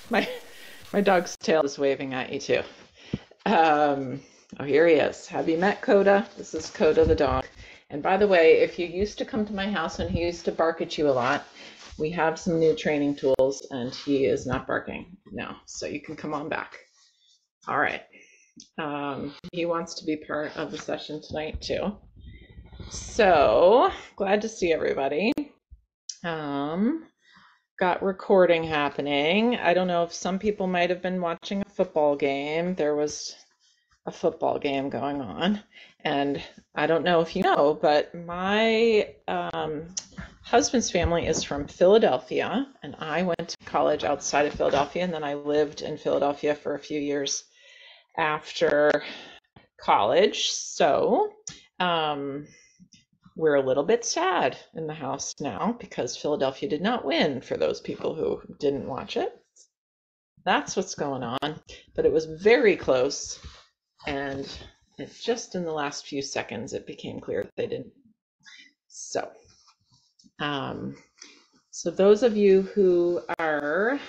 My my dog's tail is waving at you too. Oh, here he is. Have you met Coda? This is Coda the dog. And by the way, if you used to come to my house and he used to bark at you a lot, we have some new training tools and he is not barking now. So you can come on back. All right. He wants to be part of the session tonight too. So glad to see everybody. Got recording happening. I don't know if some people might have been watching a football game. There was a football game going on. And I don't know if you know, but my husband's family is from Philadelphia, and I went to college outside of Philadelphia, and then I lived in Philadelphia for a few years after college. So we're a little bit sad in the house now because Philadelphia did not win, for those people who didn't watch it. That's what's going on. But it was very close, and just in the last few seconds it became clear that they didn't. So so those of you who are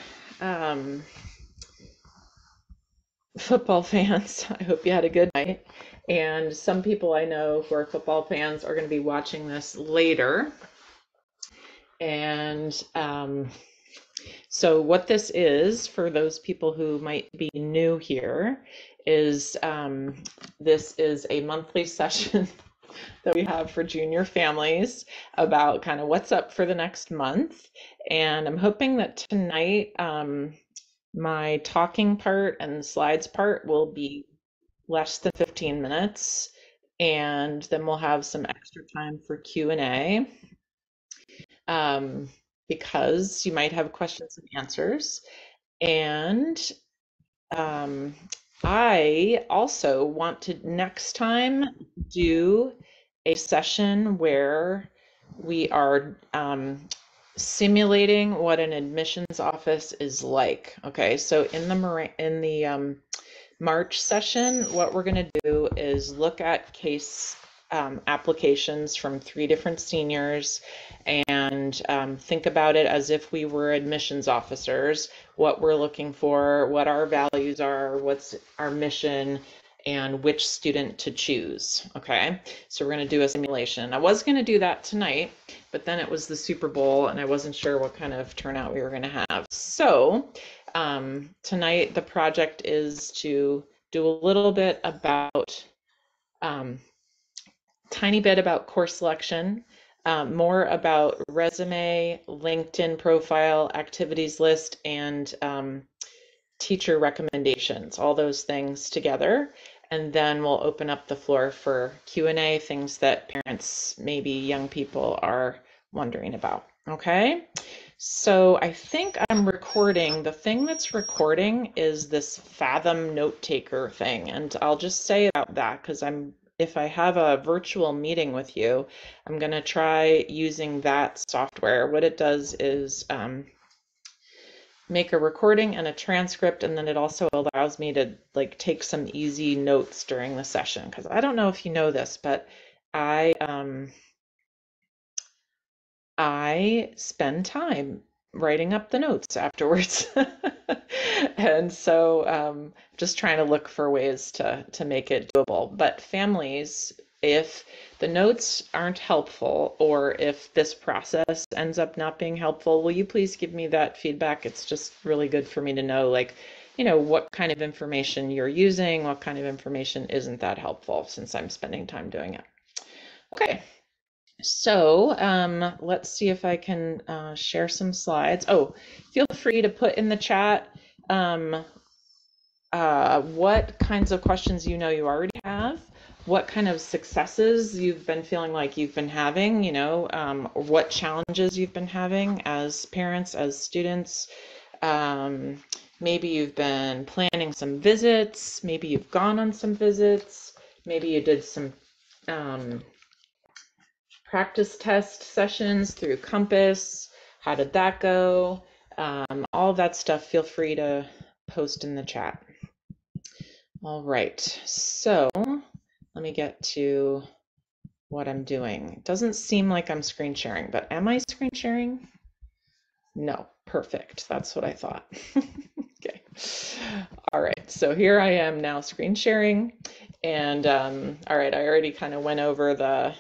football fans, I hope you had a good night. And some people I know who are football fans are going to be watching this later. And so what this is, for those people who might be new here, is this is a monthly session that we have for junior families about kind of what's up for the next month. And I'm hoping that tonight my talking part and slides part will be less than 15 minutes, and then we'll have some extra time for Q&A, because you might have questions and answers. And I also want to next time do a session where we are simulating what an admissions office is like. Okay, so in the March session, what we're going to do is look at case applications from 3 different seniors and think about it as if we were admissions officers, what we're looking for, what our values are, what's our mission, and which student to choose. Okay, so we're going to do a simulation. I was going to do that tonight, but then it was the Super Bowl and I wasn't sure what kind of turnout we were going to have. So tonight the project is to do a little bit about tiny bit about course selection, more about resume, LinkedIn profile, activities list, and teacher recommendations, all those things together. And then we'll open up the floor for Q&A, things that parents, maybe young people, are wondering about. Okay, so I think I'm recording. The thing that's recording is this Fathom note taker thing. And I'll just say about that because if I have a virtual meeting with you, I'm going to try using that software. What it does is make a recording and a transcript, and then it also allows me to take some easy notes during the session, because I don't know if you know this, but I spend time writing up the notes afterwards. And so just trying to look for ways to make it doable. But families, if the notes aren't helpful, or if this process ends up not being helpful, will you please give me that feedback? It's just really good for me to know, what kind of information you're using, what kind of information isn't that helpful, since I'm spending time doing it. Okay. So let's see if I can share some slides. Oh, feel free to put in the chat what kinds of questions you already have, what kind of successes you've been feeling like you've been having, or what challenges you've been having as parents, as students. Maybe you've been planning some visits, maybe you've gone on some visits, maybe you did some practice test sessions through Compass. How did that go? All of that stuff, feel free to post in the chat. All right, so let me get to what I'm doing. It doesn't seem like I'm screen sharing, but am I screen sharing? No, perfect. That's what I thought. Okay. All right. So here I am now screen sharing. And all right, I already kind of went over the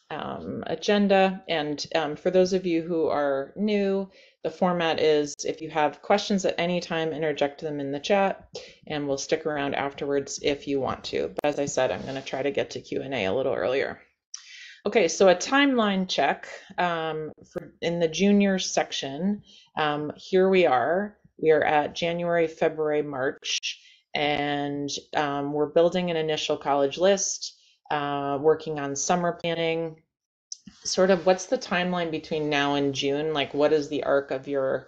agenda. And for those of you who are new, the format is if you have questions at any time, interject them in the chat, and we'll stick around afterwards if you want to. But as I said, I'm going to try to get to Q&A a little earlier. Okay, so a timeline check in the juniors section. Here we are. We are at January, February, March, and we're building an initial college list, working on summer planning. Sort of what's the timeline between now and June? Like, what is the arc of your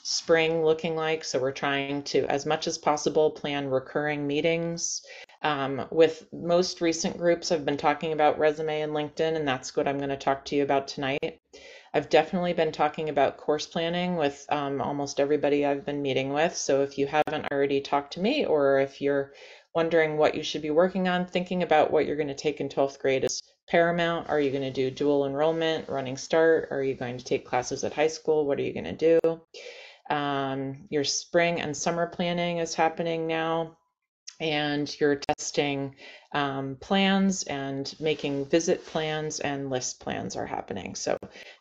spring looking like? So we're trying to, as much as possible, plan recurring meetings. With most recent groups, I've been talking about resume and LinkedIn, and that's what I'm going to talk to you about tonight. I've definitely been talking about course planning with almost everybody I've been meeting with. So if you haven't already talked to me, or if you're wondering what you should be working on, thinking about what you're going to take in 12th grade is paramount. Are you going to do dual enrollment, running start? Are you going to take classes at high school? What are you going to do? Your spring and summer planning is happening now, and you're testing plans and making visit plans, and list plans are happening. So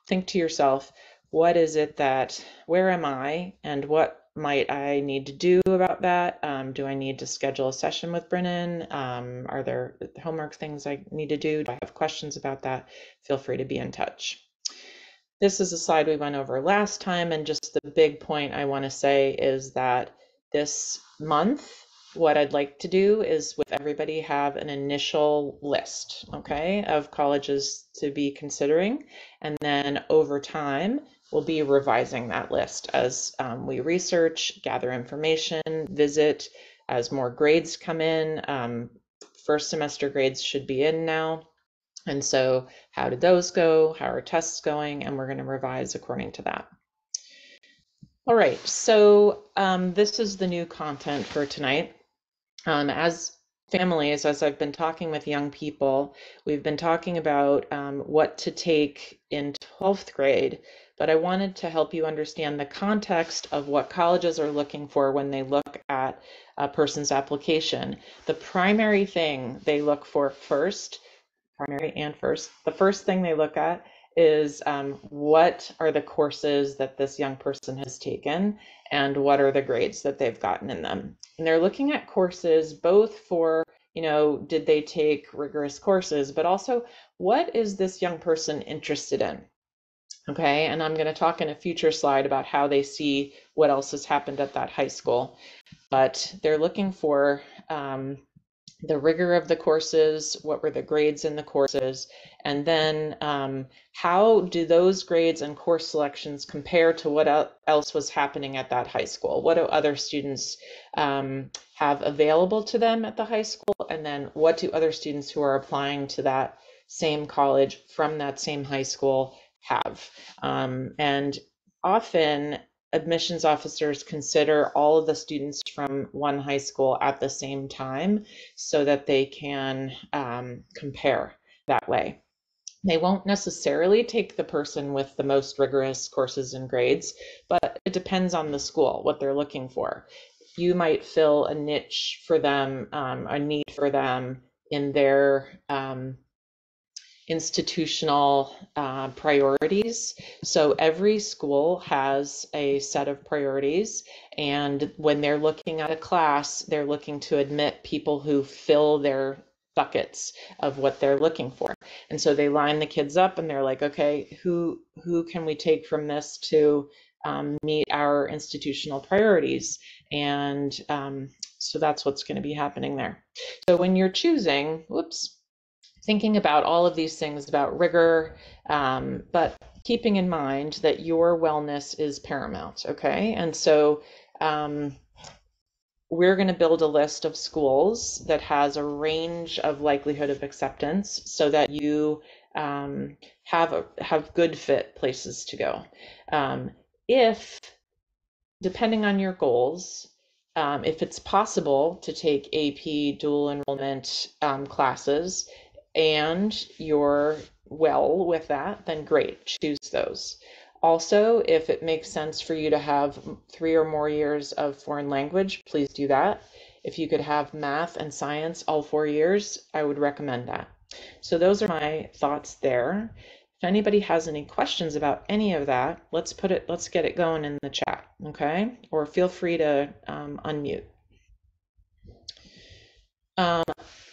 think to yourself, what is it that, where am I, and what might I need to do about that? Do I need to schedule a session with Brennan? Are there homework things I need to do? Do I have questions about that? Feel free to be in touch. This is a slide we went over last time, and just the big point I want to say is that this month, what I'd like to do is with everybody have an initial list, okay, of colleges to be considering, and then over time we'll be revising that list as we research, gather information, visit, as more grades come in. First semester grades should be in now. And so how did those go? How are tests going? And we're going to revise according to that. All right, so this is the new content for tonight. As families, as I've been talking with young people, we've been talking about what to take in 12th grade, but I wanted to help you understand the context of what colleges are looking for when they look at a person's application. The primary thing they look for first, the first thing they look at is what are the courses that this young person has taken and what are the grades that they've gotten in them. And they're looking at courses both for, did they take rigorous courses, but also what is this young person interested in? Okay, and I'm going to talk in a future slide about how they see what else has happened at that high school. But they're looking for the rigor of the courses, what were the grades in the courses, and then how do those grades and course selections compare to what else was happening at that high school? What do other students have available to them at the high school? And then what do other students who are applying to that same college from that same high school have? And often admissions officers consider all of the students from one high school at the same time so that they can compare that way. They won't necessarily take the person with the most rigorous courses and grades, but it depends on the school, what they're looking for. You might fill a niche for them, a need for them in their institutional priorities. So every school has a set of priorities, and when they're looking at a class, they're looking to admit people who fill their buckets of what they're looking for. And so they line the kids up and they're like, okay, who can we take from this to meet our institutional priorities? And so that's what's going to be happening there. So when you're choosing, thinking about all of these things about rigor, but keeping in mind that your wellness is paramount, okay? And so we're going to build a list of schools that has a range of likelihood of acceptance so that you have good fit places to go. If, depending on your goals, if it's possible to take AP dual enrollment classes and you're well with that, then great, choose those. Also, if it makes sense for you to have 3 or more years of foreign language, please do that. If you could have math and science all 4 years, I would recommend that. So those are my thoughts there. If anybody has any questions about any of that, let's get it going in the chat, okay? Or feel free to unmute.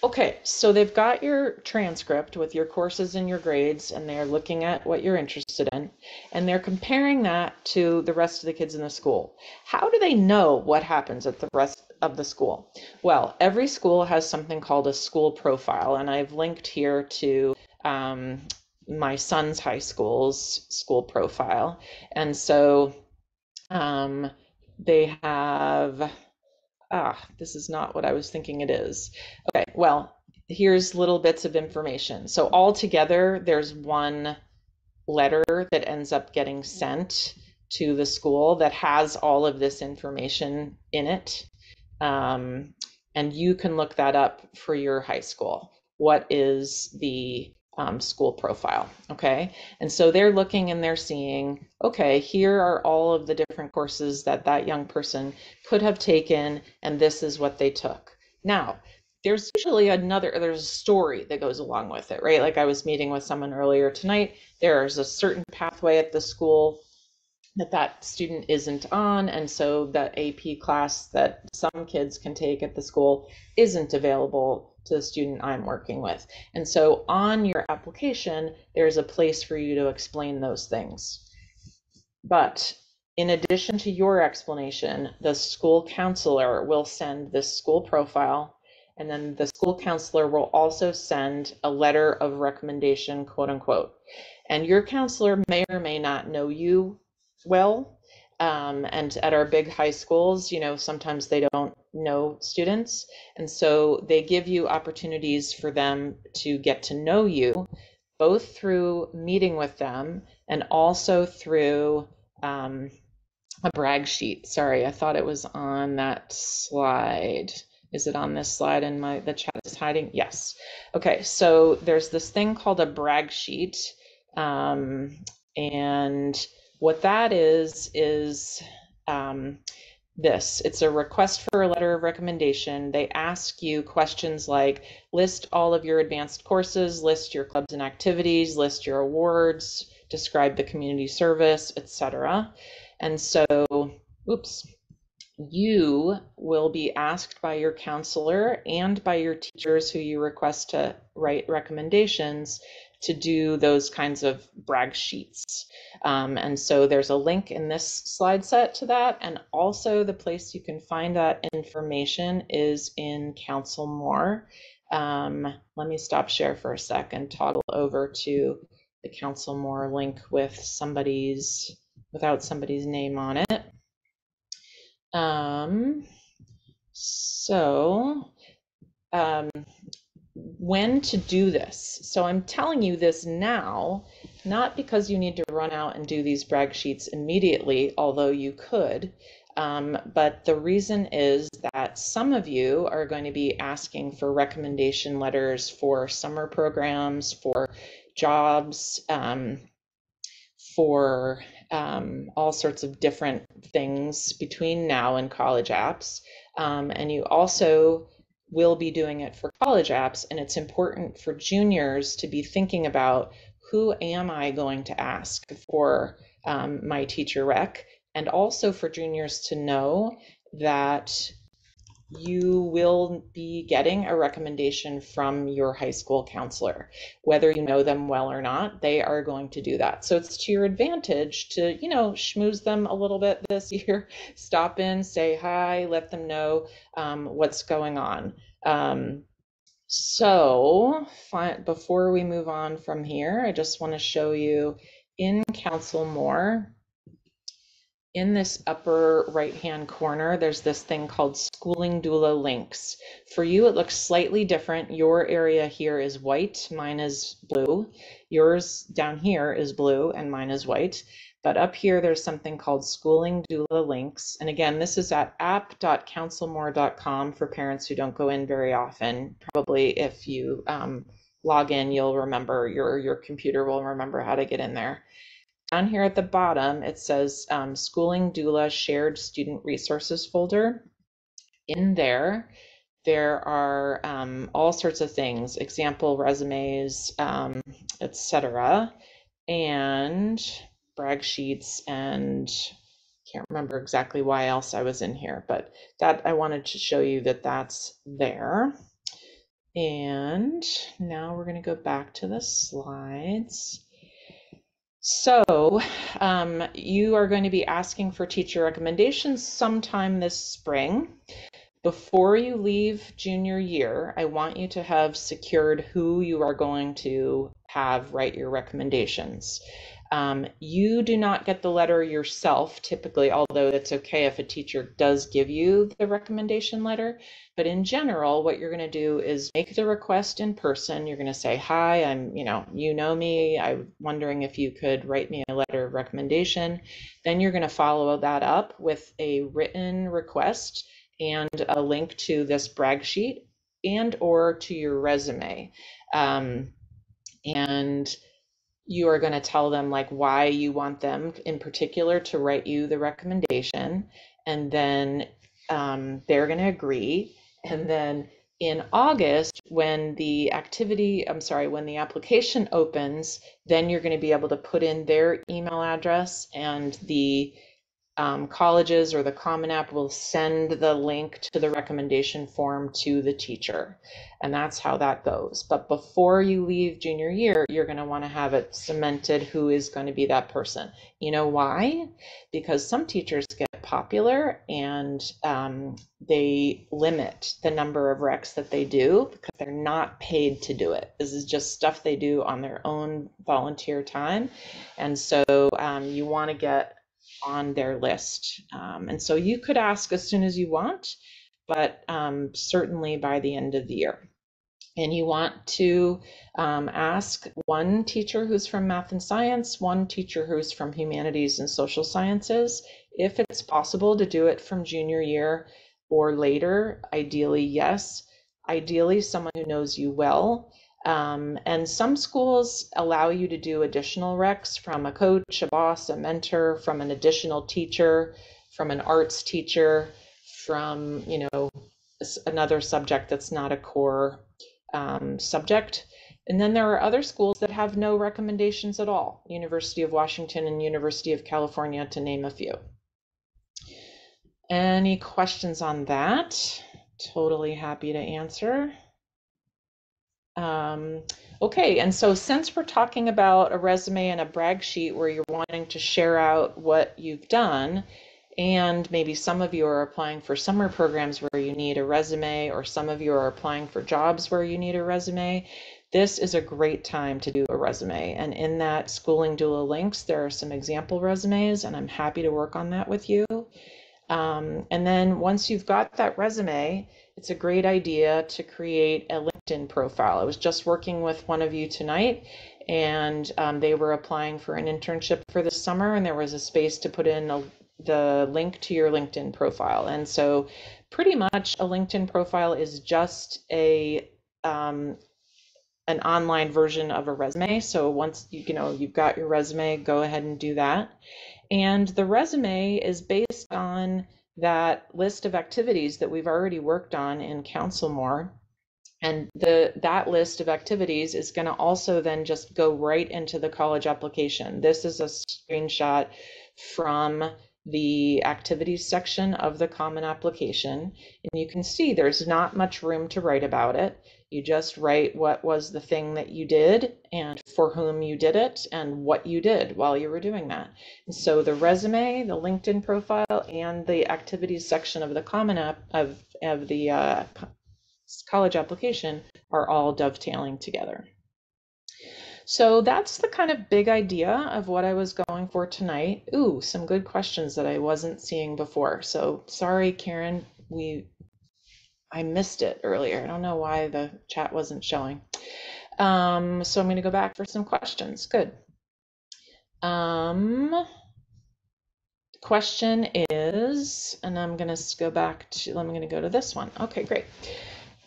Okay, so they've got your transcript with your courses and your grades, and they're looking at what you're interested in, and they're comparing that to the rest of the kids in the school. How do they know what happens at the rest of the school? Well, every school has something called a school profile, and I've linked here to my son's high school's school profile. And so they have this is not what I was thinking it is. Okay, well, here's little bits of information. So all together, there's one letter that ends up getting sent to the school that has all of this information in it. And you can look that up for your high school. What is the school profile? Okay, and so they're looking and they're seeing, okay, here are all of the different courses that that young person could have taken, and this is what they took. Now, there's usually there's a story that goes along with it, right? Like I was meeting with someone earlier tonight. There's a certain pathway at the school that student isn't on, and so the AP class that some kids can take at the school isn't available to the student I'm working with. And so on your application, there's a place for you to explain those things. But in addition to your explanation, the school counselor will send this school profile, and then the school counselor will also send a letter of recommendation, quote unquote. And your counselor may or may not know you well. And at our big high schools, sometimes they don't know students. And so they give you opportunities for them to get to know you, both through meeting with them and also through a brag sheet. Sorry, I thought it was on that slide. Is it on this slide and the chat is hiding? Yes. Okay, so there's this thing called a brag sheet. And what that is this. It's a request for a letter of recommendation. They ask you questions like list all of your advanced courses, list your clubs and activities, list your awards, describe the community service, etc. And so, you will be asked by your counselor and by your teachers who you request to write recommendations to do those kinds of brag sheets. And so there's a link in this slide set to that. And also the place you can find that information is in Counsel More. Let me stop share for a sec and toggle over to the Counsel More link with without somebody's name on it. When to do this. So I'm telling you this now, not because you need to run out and do these brag sheets immediately, although you could, but the reason is that some of you are going to be asking for recommendation letters for summer programs, for jobs, for all sorts of different things between now and college apps. And you also will be doing it for college apps. And it's important for juniors to be thinking about, who am I going to ask for my teacher rec? And also for juniors to know that you will be getting a recommendation from your high school counselor. Whether you know them well or not, they are going to do that. So it's to your advantage to, schmooze them a little bit this year, stop in, say hi, let them know what's going on. Before we move on from here, I just want to show you in Counsel More. In this upper right-hand corner, there's this thing called Schooling Doula Links. For you, it looks slightly different. Your area here is white, mine is blue. Yours down here is blue and mine is white. But up here, there's something called Schooling Doula Links. And again, this is at app.counselmore.com for parents who don't go in very often. Probably if you log in, you'll remember, your computer will remember how to get in there. down here at the bottom, it says Schooling Doula Shared Student Resources folder. In there are all sorts of things, example resumes, etc., and brag sheets, and can't remember exactly why else I was in here, but that I wanted to show you that that's there. And now we're going to go back to the slides. So you are going to be asking for teacher recommendations sometime this spring. Before you leave junior year, I want you to have secured who you are going to have write your recommendations. You do not get the letter yourself typically, although it's okay if a teacher does give you the recommendation letter. But in general, what you're going to do is make the request in person. You're going to say, hi, I'm, you know me. I'm wondering if you could write me a letter of recommendation. Then you're going to follow that up with a written request and a link to this brag sheet and or to your resume. And you are going to tell them like why you want them in particular to write you the recommendation, and then they're going to agree. And then in August, when the application opens, then you're going to be able to put in their email address, and the colleges or the Common App will send the link to the recommendation form to the teacher. And that's how that goes. But before you leave junior year, you're going to want to have it cemented who is going to be that person. You know why? Because some teachers get popular and they limit the number of recs that they do because they're not paid to do it. This is just stuff they do on their own volunteer time. And so you want to get on their list. And so you could ask as soon as you want, but certainly by the end of the year. And you want to ask one teacher who's from math and science, one teacher who's from humanities and social sciences. If it's possible to do it from junior year or later, ideally, yes. Ideally, someone who knows you well. And some schools allow you to do additional recs from a coach, a boss, a mentor, from an additional teacher, from an arts teacher, from, another subject that's not a core subject. And then there are other schools that have no recommendations at all, University of Washington and University of California, to name a few. Any questions on that? Totally happy to answer. Okay, and so since we're talking about a resume and a brag sheet where you're wanting to share out what you've done, and maybe some of you are applying for summer programs where you need a resume, or some of you are applying for jobs where you need a resume, this is a great time to do a resume. And in that Schooling Doula links, there are some example resumes, and I'm happy to work on that with you. And then once you've got that resume, it's a great idea to create a LinkedIn profile. I was just working with one of you tonight, and they were applying for an internship for the summer, and there was a space to put in the link to your LinkedIn profile. And so pretty much a LinkedIn profile is just an online version of a resume. So once you've got your resume, go ahead and do that. And the resume is based on that list of activities that we've already worked on in Counsel More. And that list of activities is going to also then just go right into the college application. This is a screenshot from the activities section of the Common Application. And you can see there's not much room to write about it. You just write what was the thing that you did and for whom you did it and what you did while you were doing that. And so the resume, the LinkedIn profile, and the activities section of the Common App of the college application are all dovetailing together. So that's the kind of big idea of what I was going for tonight. Ooh, some good questions that I wasn't seeing before. So sorry, Karen, I missed it earlier. I don't know why the chat wasn't showing. So I'm going to go back for some questions. Good. Question is, and I'm going to go back to, I'm going to go to this one. Okay, great.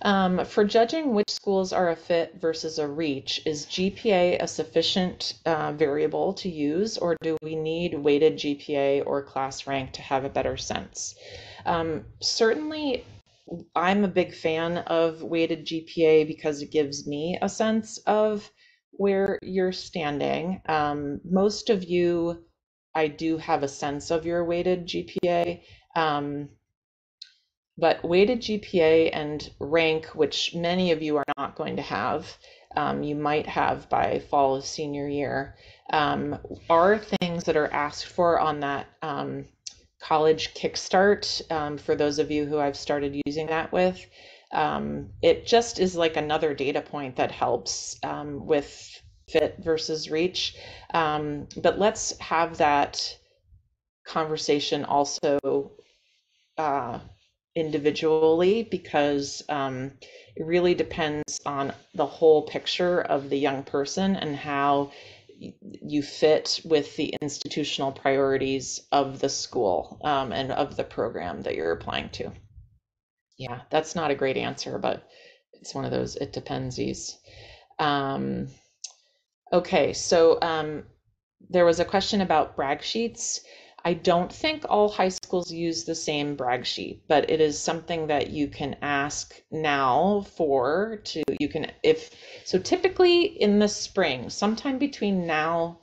For judging which schools are a fit versus a reach, is GPA a sufficient variable to use, or do we need weighted GPA or class rank to have a better sense? Certainly, I'm a big fan of weighted GPA because it gives me a sense of where you're standing. Most of you, I do have a sense of your weighted GPA. But weighted GPA and rank, which many of you are not going to have, you might have by fall of senior year, are things that are asked for on that college kickstart. For those of you who I've started using that with, it just is like another data point that helps with fit versus reach. But let's have that conversation also individually, because it really depends on the whole picture of the young person and how you fit with the institutional priorities of the school and of the program that you're applying to. Yeah, that's not a great answer, but it's one of those it dependsies. Okay, so there was a question about brag sheets. I don't think all high schools use the same brag sheet, but it is something that you can ask now for to, you can, if, so typically in the spring, sometime between now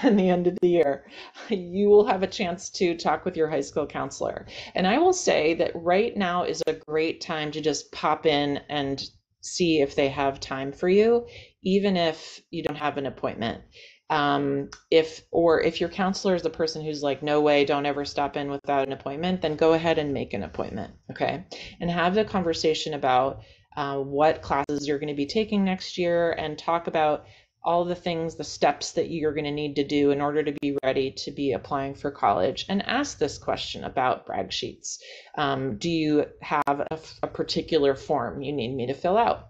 and the end of the year, you will have a chance to talk with your high school counselor. And I will say that right now is a great time to just pop in and see if they have time for you, even if you don't have an appointment. If your counselor is the person who's like, no way, don't ever stop in without an appointment, then go ahead and make an appointment, okay? And have the conversation about what classes you're going to be taking next year, and talk about all the things, the steps that you're going to need to do in order to be ready to be applying for college. And ask this question about brag sheets. Do you have a particular form you need me to fill out?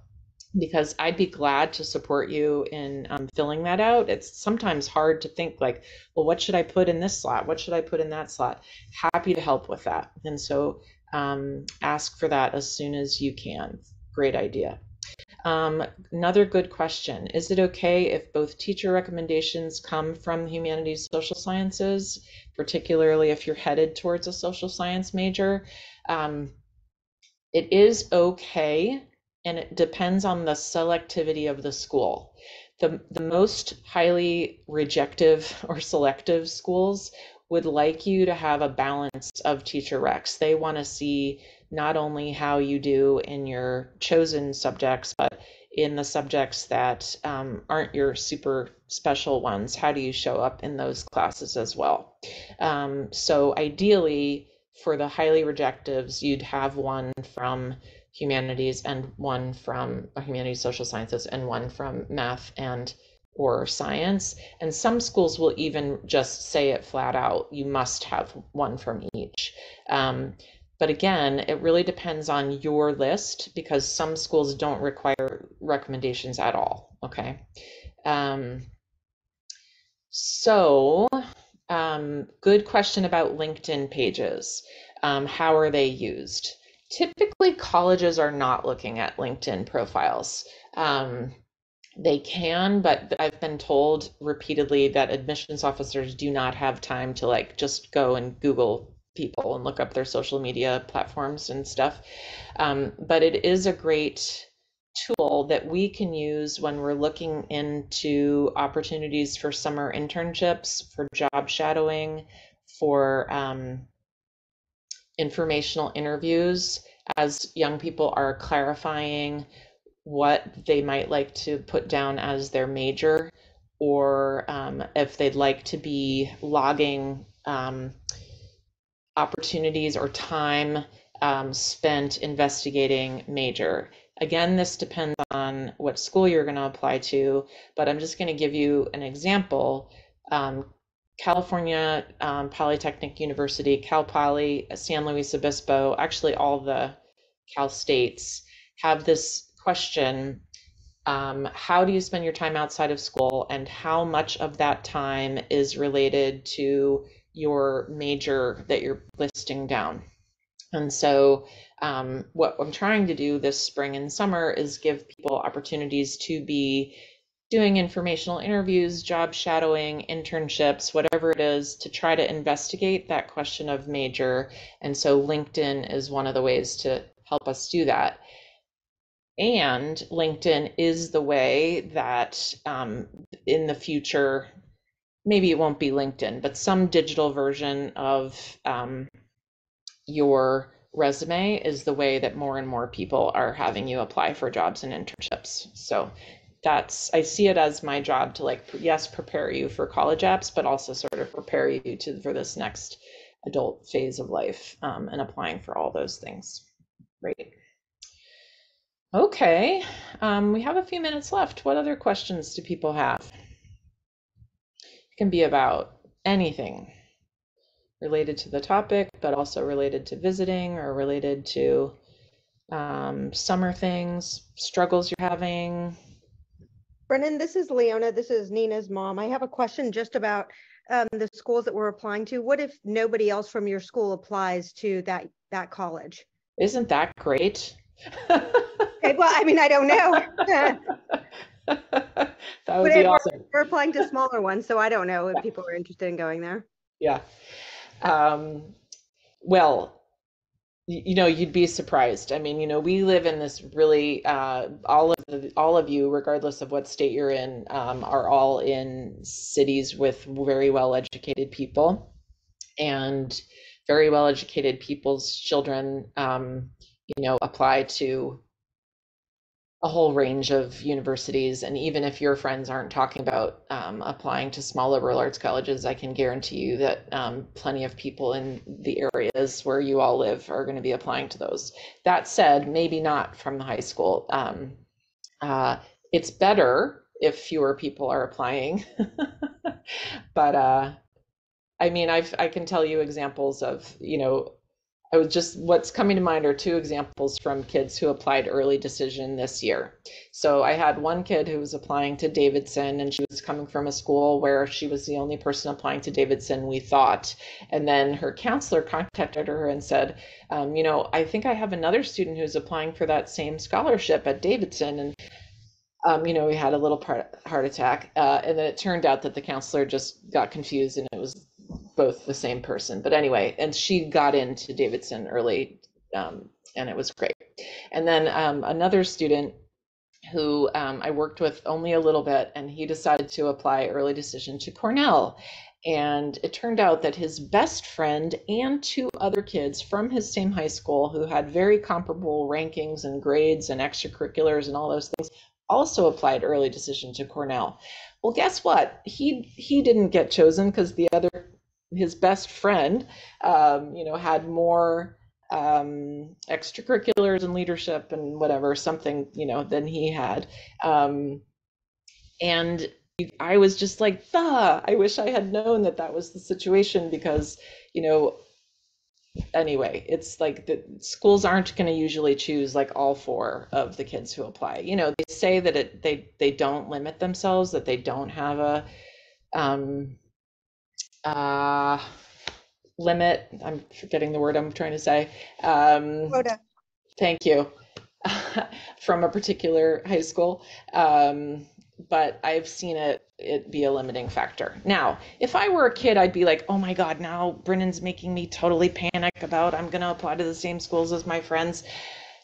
Because I'd be glad to support you in filling that out. It's sometimes hard to think like, well, what should I put in this slot? What should I put in that slot? Happy to help with that. And so ask for that as soon as you can. Great idea. Another good question. Is it okay if both teacher recommendations come from the humanities social sciences, particularly if you're headed towards a social science major? It is okay, and it depends on the selectivity of the school. The most highly rejective or selective schools would like you to have a balance of teacher recs. They want to see not only how you do in your chosen subjects, but in the subjects that aren't your super special ones. How do you show up in those classes as well? So ideally, for the highly rejectives, you'd have one from humanities and one from humanities social sciences and one from math and or science. And some schools will even just say it flat out, you must have one from each. But again, it really depends on your list, because some schools don't require recommendations at all, okay? Good question about LinkedIn pages. How are they used? Typically, colleges are not looking at LinkedIn profiles. They can, but I've been told repeatedly that admissions officers do not have time to like just go and Google people and look up their social media platforms and stuff. But it is a great tool that we can use when we're looking into opportunities for summer internships, for job shadowing, for informational interviews, as young people are clarifying what they might like to put down as their major, or if they'd like to be logging opportunities or time spent investigating major. Again, this depends on what school you're going to apply to, but I'm just going to give you an example. California Polytechnic University, Cal Poly, San Luis Obispo, actually all the Cal states have this question: how do you spend your time outside of school, and how much of that time is related to your major that you're listing down? And so what I'm trying to do this spring and summer is give people opportunities to be doing informational interviews, job shadowing, internships, whatever it is, to try to investigate that question of major. And so LinkedIn is one of the ways to help us do that. And LinkedIn is the way that in the future, maybe it won't be LinkedIn, but some digital version of your resume is the way that more and more people are having you apply for jobs and internships. So I see it as my job to, like, yes, prepare you for college apps, but also sort of prepare you for this next adult phase of life, and applying for all those things. Great. Okay, we have a few minutes left. What other questions do people have? It can be about anything related to the topic, but also related to visiting or related to summer things, struggles you're having. Brennan, this is Leona. This is Nina's mom. I have a question just about the schools that we're applying to. What if nobody else from your school applies to that college? Isn't that great? Okay, well, I mean, I don't know. That would be awesome. We're applying to smaller ones, so I don't know if people are interested in going there. Yeah. Well, you'd be surprised. I mean, we live in this really, all of you, regardless of what state you're in, are all in cities with very well-educated people, and very well-educated people's children, apply to a whole range of universities. And even if your friends aren't talking about applying to small liberal arts colleges, I can guarantee you that plenty of people in the areas where you all live are going to be applying to those. That said, maybe not from the high school. It's better if fewer people are applying. But I mean, I can tell you examples of, what's coming to mind are two examples from kids who applied early decision this year. So I had one kid who was applying to Davidson, and she was coming from a school where she was the only person applying to Davidson, we thought. And then her counselor contacted her and said, I think I have another student who's applying for that same scholarship at Davidson. And we had a little heart attack. And then it turned out that the counselor just got confused and it was both the same person. But anyway, and she got into Davidson early, and it was great. And then another student who I worked with only a little bit, and he decided to apply early decision to Cornell. And it turned out that his best friend and two other kids from his same high school who had very comparable rankings and grades and extracurriculars and all those things also applied early decision to Cornell. Well, guess what? He didn't get chosen because his best friend, had more extracurriculars and leadership and whatever, something, than he had. And I was just like, I wish I had known that was the situation, because, anyway, it's like the schools aren't going to usually choose like all four of the kids who apply. They say that they don't limit themselves, that they don't have a limit. I'm forgetting the word I'm trying to say. Quota. Thank you. From a particular high school. But I've seen it be a limiting factor. Now, if I were a kid, I'd be like, oh my God, now Brennan's making me totally panic about I'm going to apply to the same schools as my friends.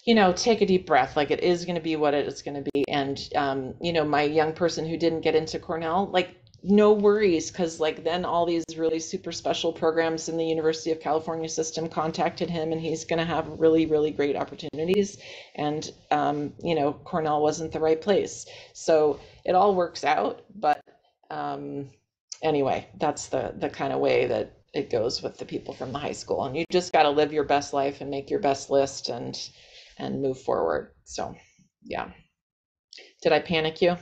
Take a deep breath. Like, it is going to be what it is going to be. And, my young person who didn't get into Cornell, like, no worries, because like then all these really super special programs in the University of California system contacted him, and he's going to have really, really great opportunities. And Cornell wasn't the right place, so it all works out. But anyway, that's the kind of way that it goes with the people from the high school, and you just got to live your best life and make your best list and move forward. So yeah. Did I panic you?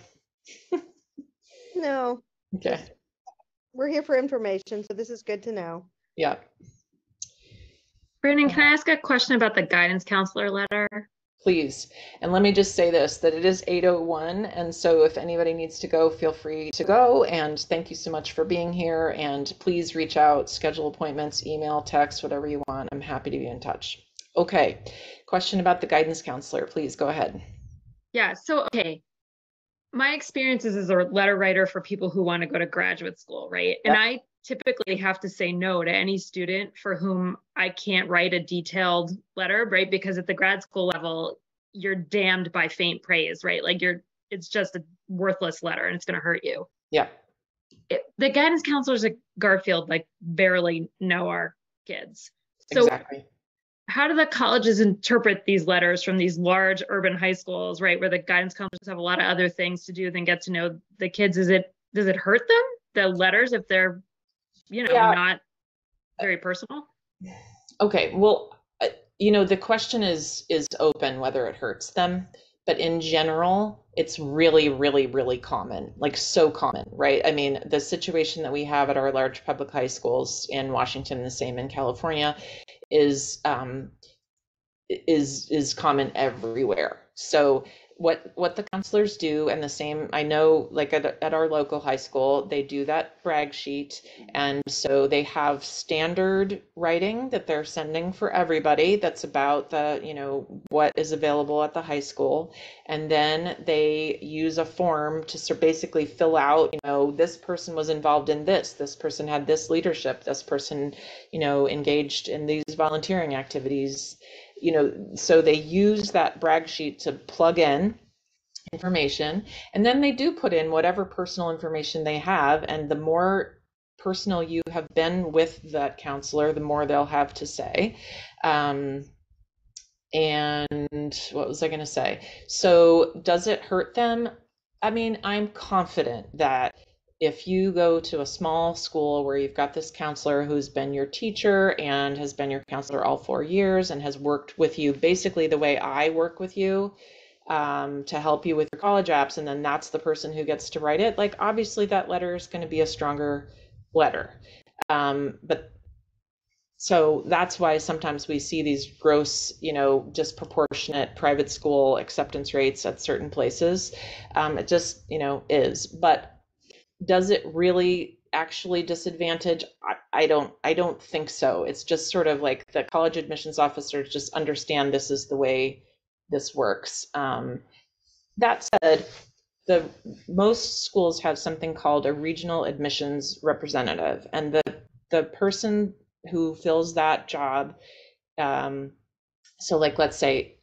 No. Okay. We're here for information, so this is good to know. Yeah. Brandon, can I ask a question about the guidance counselor letter? Please. And let me just say this, that it is 8:01. And so if anybody needs to go, feel free to go. And thank you so much for being here. And please reach out, schedule appointments, email, text, whatever you want. I'm happy to be in touch. Okay, question about the guidance counselor, please go ahead. Yeah, so, okay. My experience is as a letter writer for people who want to go to graduate school, right? And Yep. I typically have to say no to any student for whom I can't write a detailed letter, right? Because at the grad school level, you're damned by faint praise, right? Like it's just a worthless letter and it's going to hurt you. Yeah. The guidance counselors at Garfield like barely know our kids. So Exactly. how do the colleges interpret these letters from these large urban high schools, right, where the guidance counselors have a lot of other things to do than get to know the kids? Does it hurt them, the letters, if they're, Yeah. not very personal? Okay, well, the question is open whether it hurts them, but in general, it's really, really, really common, like so common, right? I mean, the situation that we have at our large public high schools in Washington, the same in California, is common everywhere. So what the counselors do, and the same, I know, like at our local high school, they do that brag sheet, and so they have standard writing that they're sending for everybody that's about the, what is available at the high school, and then they use a form to basically fill out, this person was involved in this person had this leadership, this person, engaged in these volunteering activities. So they use that brag sheet to plug in information, and then they do put in whatever personal information they have, and the more personal you have been with that counselor, the more they'll have to say. And what was I going to say? So does it hurt them? I mean, I'm confident that if you go to a small school where you've got this counselor who's been your teacher and has been your counselor all 4 years and has worked with you basically the way I work with you, to help you with your college apps, and then that's the person who gets to write it, like obviously that letter is going to be a stronger letter. But so that's why sometimes we see these gross, disproportionate private school acceptance rates at certain places. It just, is. But does it really actually disadvantage? I don't think so. It's just sort of like the college admissions officers just understand this is the way this works. That said, most schools have something called a regional admissions representative, and the person who fills that job, so like let's say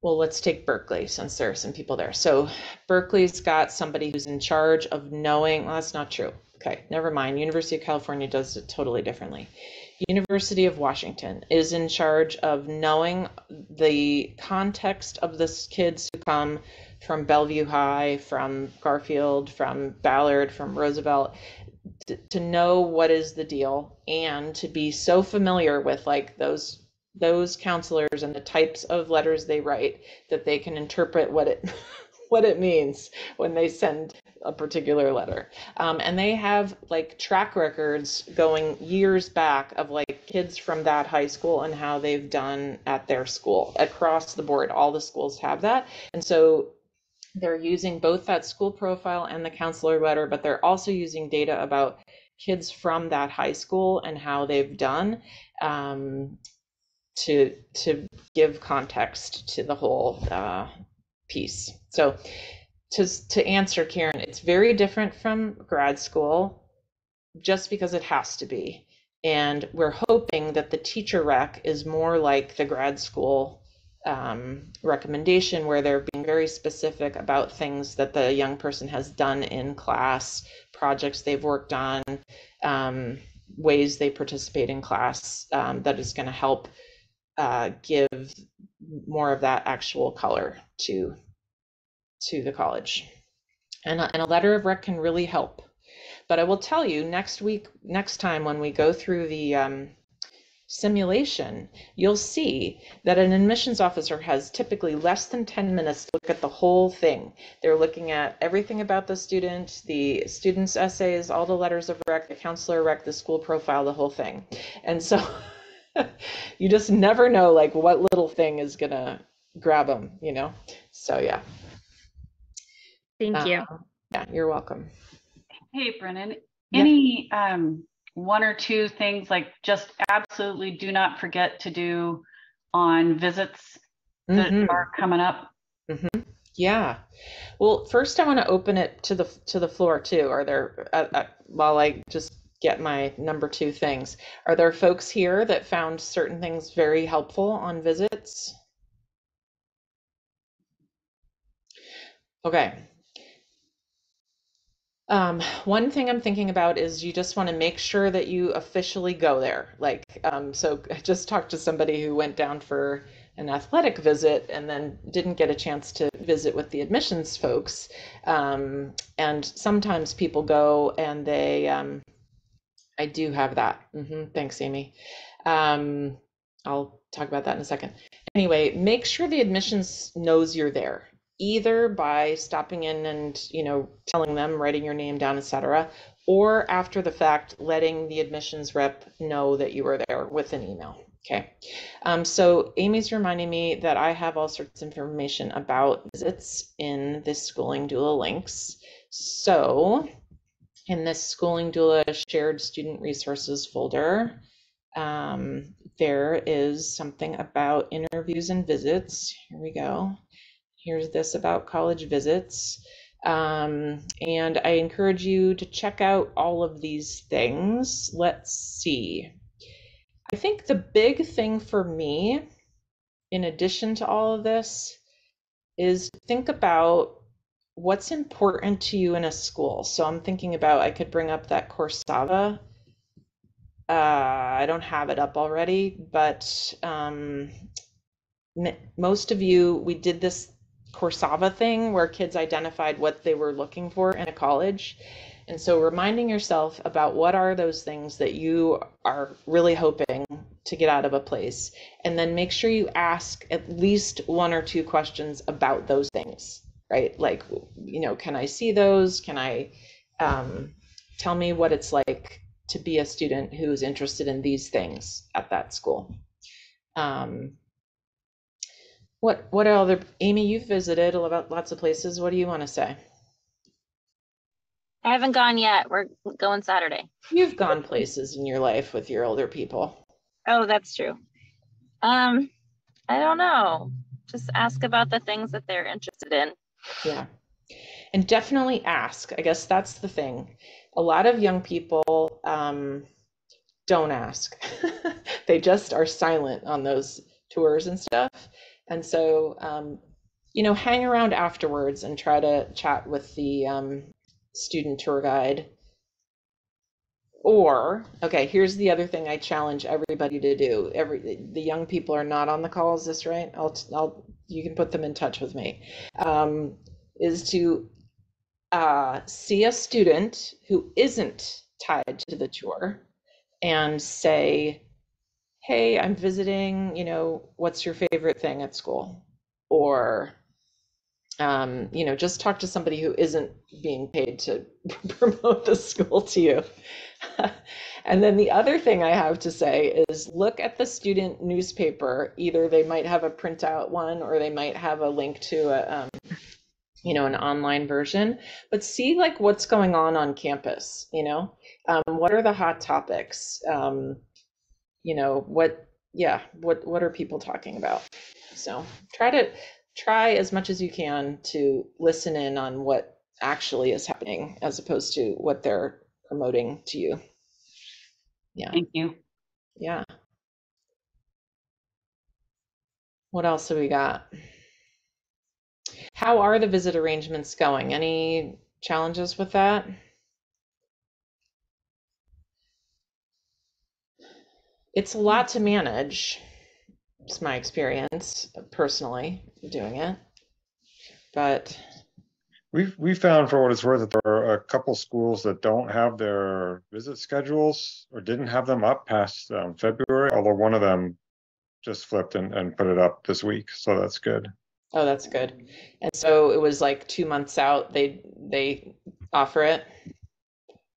well, let's take Berkeley since there are some people there. So Berkeley's got somebody who's in charge of knowing, well, that's not true. Okay, never mind. University of California does it totally differently. University of Washington is in charge of knowing the context of the kids who come from Bellevue High, from Garfield, from Ballard, from Roosevelt, to know what is the deal, and to be so familiar with like those counselors and the types of letters they write that they can interpret what it what it means when they send a particular letter. And they have like track records going years back of like kids from that high school and how they've done at their school across the board. All the schools have that. And so they're using both that school profile and the counselor letter, but they're also using data about kids from that high school and how they've done, to give context to the whole piece. So to answer Karen, it's very different from grad school just because it has to be. And we're hoping that the teacher rec is more like the grad school recommendation, where they're being very specific about things that the young person has done in class, projects they've worked on, ways they participate in class, that is going to help give more of that actual color to the college. And a letter of rec can really help. But I will tell you, next time when we go through the simulation, you'll see that an admissions officer has typically less than 10 minutes to look at the whole thing. They're looking at everything about the student's essays, all the letters of rec, the counselor rec, the school profile, the whole thing. And so you just never know like what little thing is gonna grab them, So yeah. Thank you. Yeah, you're welcome. Hey, Brennan, Yeah. any one or two things like just absolutely do not forget to do on visits that are coming up? Yeah. Well, first I want to open it to the floor too. Are there while I just get my number two things, are there folks here that found certain things very helpful on visits? Okay. One thing I'm thinking about is you just want to make sure that you officially go there. Like, so I just talked to somebody who went down for an athletic visit and then didn't get a chance to visit with the admissions folks. And sometimes people go and they, I do have that. Thanks, Amy. I'll talk about that in a second. Anyway, make sure the admissions knows you're there, either by stopping in and, telling them, writing your name down, etc., or after the fact, letting the admissions rep know that you were there with an email. Okay. So Amy's reminding me that I have all sorts of information about visits in this Schooling Doula links. So in this Schooling Doula shared student resources folder, there is something about interviews and visits. Here we go. Here's this about college visits. And I encourage you to check out all of these things. Let's see. I think the big thing for me, in addition to all of this, is think about what's important to you in a school. So I'm thinking about, I could bring up that Coursava. I don't have it up already, but most of you, we did this Coursava thing where kids identified what they were looking for in a college. And so reminding yourself about what are those things that you are really hoping to get out of a place. And then make sure you ask at least one or two questions about those things, right? Like, can I see those? Can I tell me what it's like to be a student who's interested in these things at that school? What other, Amy, you've visited lots of places. What do you want to say? I haven't gone yet. We're going Saturday. You've gone places in your life with your older people. Oh, that's true. I don't know. Just ask about the things that they're interested in. Yeah. And definitely ask. I guess that's the thing. A lot of young people don't ask. They just are silent on those tours and stuff. And so, hang around afterwards and try to chat with the student tour guide. Or, okay, here's the other thing I challenge everybody to do. The young people are not on the call, is this right? You can put them in touch with me. Is to see a student who isn't tied to the tour and say, hey, I'm visiting, what's your favorite thing at school? Or, just talk to somebody who isn't being paid to promote the school to you. And then the other thing I have to say is look at the student newspaper. Either they might have a printout one or they might have a link to an online version, but see like what's going on campus, what are the hot topics? What are people talking about? So try as much as you can to listen in on what actually is happening as opposed to what they're promoting to you. Yeah. Thank you. Yeah. What else have we got? How are the visit arrangements going? Any challenges with that? It's a lot to manage. It's my experience personally doing it, but we found, for what it's worth, that there are a couple schools that don't have their visit schedules or didn't have them up past February, although one of them just flipped and put it up this week, so that's good. Oh, that's good. And so it was like 2 months out they offer it,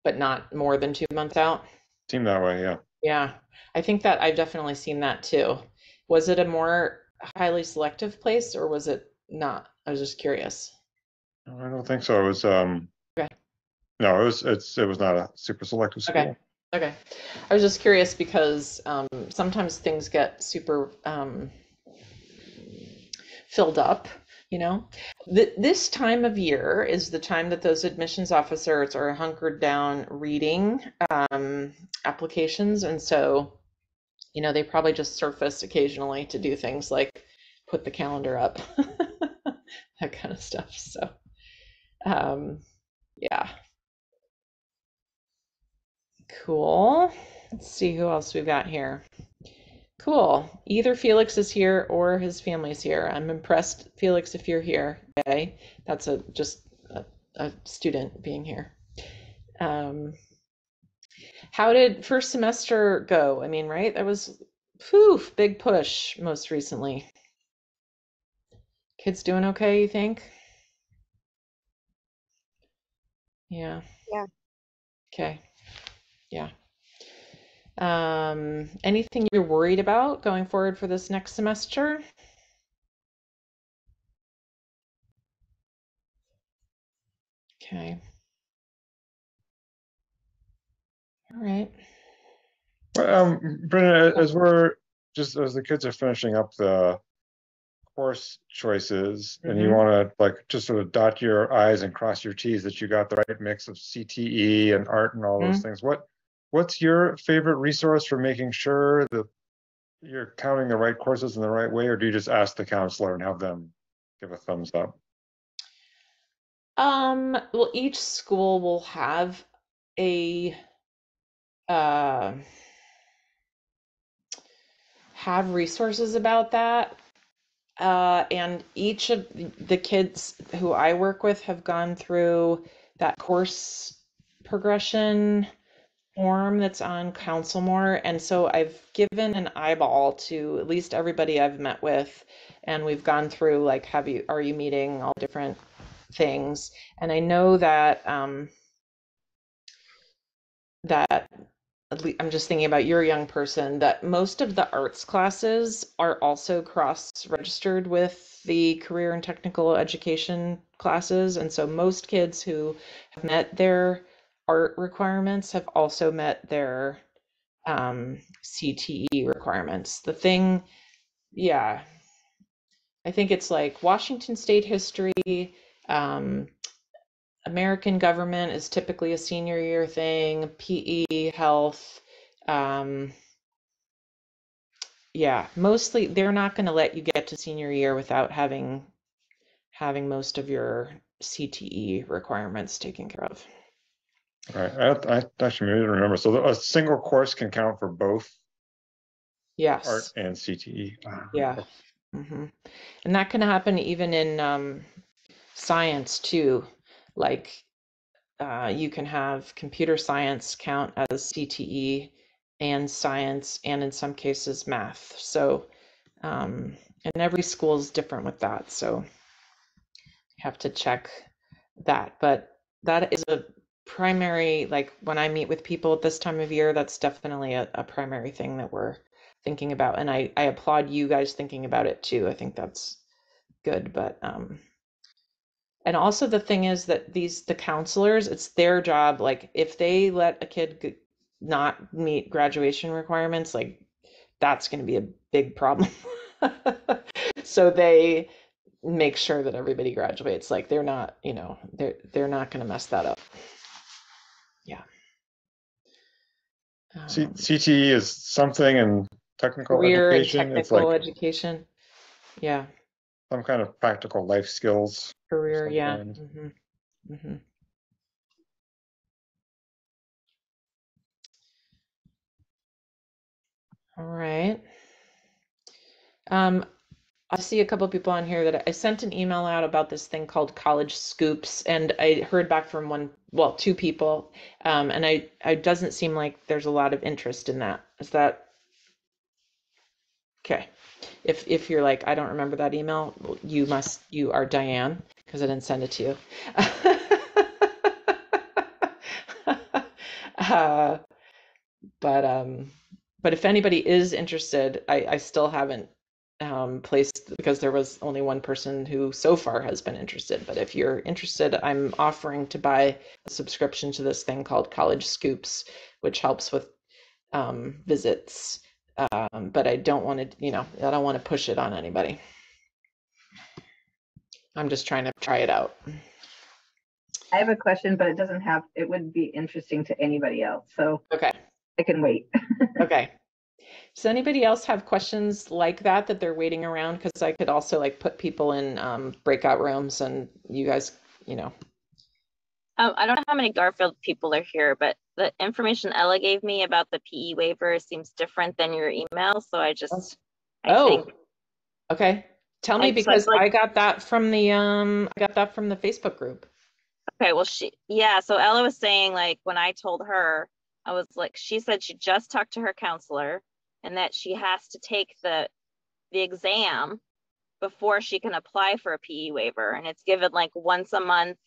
but not more than 2 months out. Seemed that way, yeah. Yeah, I think that I've definitely seen that too. Was it a more highly selective place or was it not? I was just curious. I don't think so. It was Okay. no, it was not a super selective school. Okay. Okay. I was just curious because sometimes things get super filled up, you know. This time of year is the time that those admissions officers are hunkered down reading applications. And so, you know, they probably just surface occasionally to do things like put the calendar up, that kind of stuff. So, yeah. Cool. Let's see who else we've got here. Cool. Either Felix is here or his family's here. I'm impressed, Felix, if you're here. Okay. That's just a student being here. How did first semester go? I mean, right? That was, poof, big push most recently. Kids doing okay, you think? Yeah. Yeah. Okay. Yeah. Anything you're worried about going forward for this next semester? Okay. All right. Well, Brendan, as the kids are finishing up the course choices, and you want to like just sort of dot your I's and cross your T's that you got the right mix of CTE and art and all those things. What's your favorite resource for making sure that you're counting the right courses in the right way, or do you just ask the counselor and have them give a thumbs up? Well, each school will have a have resources about that. And each of the kids who I work with have gone through that course progression form that's on CouncilMore. And so I've given an eyeball to at least everybody I've met with, and we've gone through like, are you meeting all different things? And I know that that I'm just thinking about your young person, that most of the arts classes are also cross-registered with the career and technical education classes. And so most kids who have met their art requirements have also met their CTE requirements. The thing, yeah, I think it's like Washington State history, American government is typically a senior year thing, PE, health. Yeah, mostly they're not going to let you get to senior year without having most of your CTE requirements taken care of. All right, I actually maybe remember. So a single course can count for both Yes. art and CTE. Yeah. Mm-hmm. And that can happen even in science too. Like you can have computer science count as CTE and science, and in some cases math. So, and every school is different with that. So you have to check that. But that is a primary, like when I meet with people at this time of year, that's definitely a primary thing that we're thinking about. And I applaud you guys thinking about it too. I think that's good. But and also the thing is that the counselors, it's their job. Like if they let a kid not meet graduation requirements, like that's going to be a big problem. So they make sure that everybody graduates. Like they're not, you know, they're not going to mess that up. Yeah. CTE is something in technical Career and education. It's technical like education. Yeah. some kind of practical life skills. Career. Yeah. Mm-hmm. Mm-hmm. All right. I see a couple of people on here that I sent an email out about this thing called College Scoops, and I heard back from two people, and it doesn't seem like there's a lot of interest in that. Is that okay? If you're like, I don't remember that email, you are Diane, because I didn't send it to you. But if anybody is interested, I still haven't placed, because there was only one person who so far has been interested. But if you're interested, I'm offering to buy a subscription to this thing called College Scoops, which helps with visits. But I don't want to, I don't want to push it on anybody. I'm just trying to try it out. I have a question, but it wouldn't be interesting to anybody else. So Okay. I can wait. Okay. Does anybody else have questions like that they're waiting around? Because I could also like put people in breakout rooms and you guys, I don't know how many Garfield people are here, but the information Ella gave me about the PE waiver seems different than your email. So I think. Okay. Tell me, because I got that from the Facebook group. Okay, well, so Ella was saying, like, when I told her, I was like, she said she just talked to her counselor and that she has to take the exam before she can apply for a PE waiver, and it's given like once a month.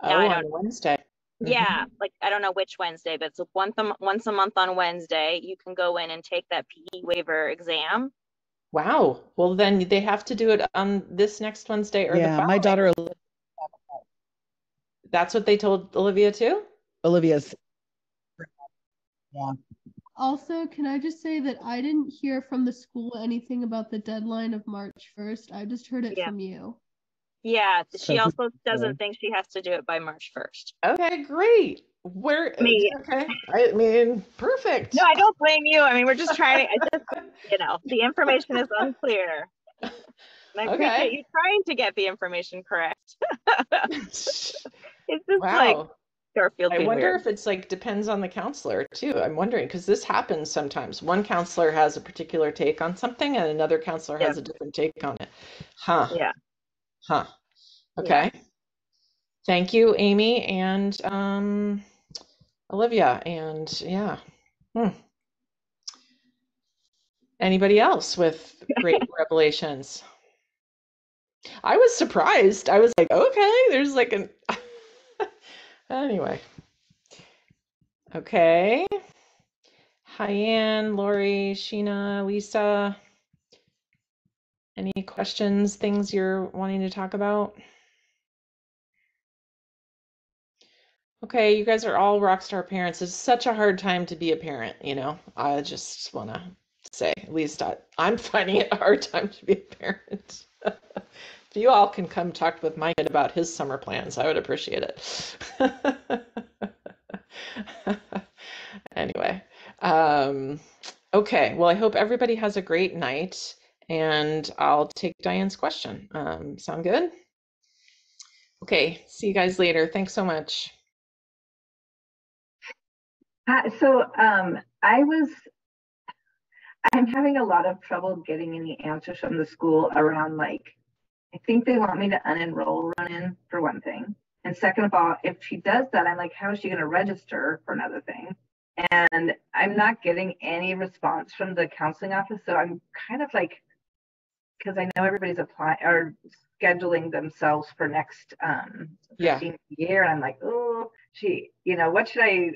On Wednesday. Yeah, like I don't know which Wednesday, but it's once a month on Wednesday. You can go in and take that PE waiver exam. Wow. Well, then they have to do it on this next Wednesday or the following. My daughter. That's what they told Olivia too? Olivia's. Yeah. Also, can I just say that I didn't hear from the school anything about the deadline of March 1st. I just heard it from you. Yeah, she also doesn't think she has to do it by March 1st. Okay, great. Okay. I mean, perfect. No, I don't blame you. I mean, we're just trying to, the information is unclear. And I appreciate you trying to get the information correct. It's just like Garfield. I wonder if it's like depends on the counselor too. I'm wondering, because this happens sometimes. One counselor has a particular take on something and another counselor has a different take on it. Huh. Yeah. Huh. Okay. Yeah. Thank you, Amy and Olivia. And yeah. Anybody else with great revelations? I was surprised. I was like, okay, there's like an anyway. Okay. Hyann, Lori, Sheena, Lisa. Any questions, things you're wanting to talk about? Okay, you guys are all rockstar parents. It's such a hard time to be a parent, I just want to say, at least I'm finding it a hard time to be a parent. If you all can come talk with my kid about his summer plans, I would appreciate it. Anyway, okay, well, I hope everybody has a great night, and I'll take Diane's question. Sound good? Okay, see you guys later. Thanks so much. I'm having a lot of trouble getting any answers from the school around, like, I think they want me to unenroll Ronan for one thing. And second of all, if she does that, I'm like, how is she going to register for another thing? And I'm not getting any response from the counseling office. So I'm kind of like, because I know everybody's applying or scheduling themselves for next year. And I'm like, oh, what should I